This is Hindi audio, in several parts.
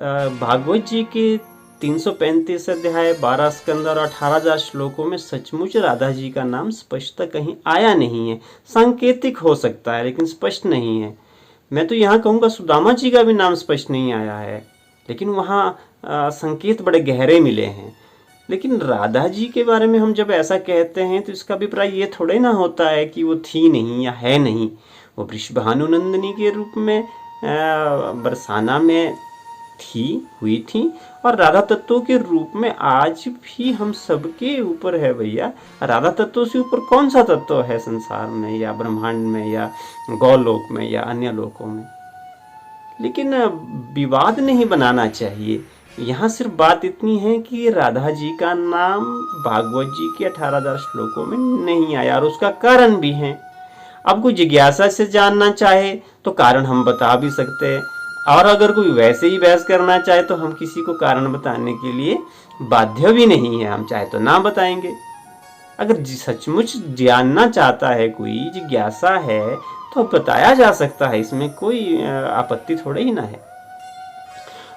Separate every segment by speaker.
Speaker 1: भागवत जी के 335 अध्याय 12 स्कंद और 18,000 श्लोकों में सचमुच राधा जी का नाम स्पष्ट कहीं आया नहीं है। सांकेतिक हो सकता है लेकिन स्पष्ट नहीं है। मैं तो यहाँ कहूँगा सुदामा जी का भी नाम स्पष्ट नहीं आया है, लेकिन वहाँ संकेत बड़े गहरे मिले हैं। लेकिन राधा जी के बारे में हम जब ऐसा कहते हैं तो इसका अभिप्राय ये थोड़े ना होता है कि वो थी नहीं या है नहीं। वो वृषभानुनंदिनी के रूप में बरसाना में हुई थी और राधा तत्वों के रूप में आज भी हम सबके ऊपर है भैया। राधा तत्वों से ऊपर कौन सा तत्व है संसार में या ब्रह्मांड में या गौलोक में या अन्य लोकों में। लेकिन विवाद नहीं बनाना चाहिए। यहाँ सिर्फ बात इतनी है कि राधा जी का नाम भागवत जी के 18,000 श्लोकों में नहीं आया और उसका कारण भी है। अब कोई जिज्ञासा से जानना चाहे तो कारण हम बता भी सकते हैं, और अगर कोई वैसे ही बहस करना चाहे तो हम किसी को कारण बताने के लिए बाध्य भी नहीं है। हम चाहे तो ना बताएंगे। अगर सचमुच जानना चाहता है, कोई जिज्ञासा है, तो बताया जा सकता है, इसमें कोई आपत्ति थोड़े ही ना है।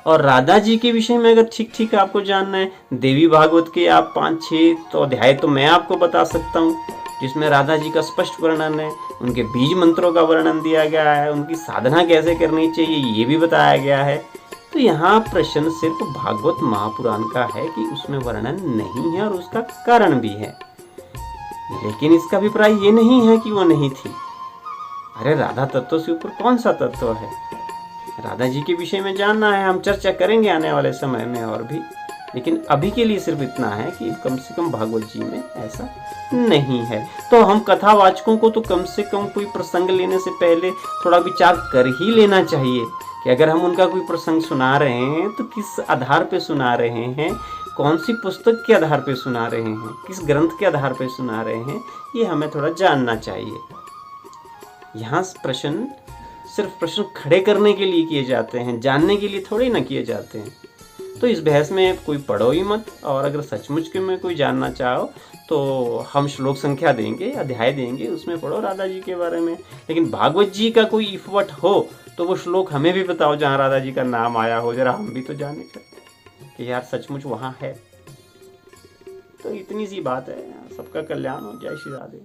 Speaker 1: और राधा जी के विषय में अगर ठीक ठीक आपको जानना है, देवी भागवत के आप 5-6 तो अध्याय तो मैं आपको बता सकता हूँ जिसमें राधा जी का स्पष्ट वर्णन है। उनके बीज मंत्रों का वर्णन दिया गया है, उनकी साधना कैसे करनी चाहिए ये भी बताया गया है। तो यहाँ प्रश्न सिर्फ भागवत महापुराण का है कि उसमें वर्णन नहीं है और उसका कारण भी है। लेकिन इसका अभिप्राय ये नहीं है कि वो नहीं थी। अरे राधा तत्व से ऊपर कौन सा तत्व है। राधा जी के विषय में जानना है, हम चर्चा करेंगे आने वाले समय में और भी। लेकिन अभी के लिए सिर्फ इतना है कि कम से कम भागवत जी में ऐसा नहीं है। तो हम कथावाचकों को तो कम से कम कोई प्रसंग लेने से पहले थोड़ा विचार कर ही लेना चाहिए कि अगर हम उनका कोई प्रसंग सुना रहे हैं तो किस आधार पे सुना रहे हैं, कौन सी पुस्तक के आधार पे सुना रहे हैं, किस ग्रंथ के आधार पे सुना रहे हैं, ये हमें थोड़ा जानना चाहिए। यहाँ प्रश्न सिर्फ प्रश्न खड़े करने के लिए किए जाते हैं, जानने के लिए थोड़े ना किए जाते हैं। तो इस बहस में कोई पढ़ो ही मत, और अगर सचमुच के में कोई जानना चाहो तो हम श्लोक संख्या देंगे, अध्याय देंगे, उसमें पढ़ो राधा जी के बारे में। लेकिन भागवत जी का कोई इफवट हो तो वो श्लोक हमें भी बताओ जहाँ राधा जी का नाम आया हो, जरा हम भी तो जाने कि यार सचमुच वहाँ है। तो इतनी सी बात है। सबका कल्याण हो। जय श्री राधे।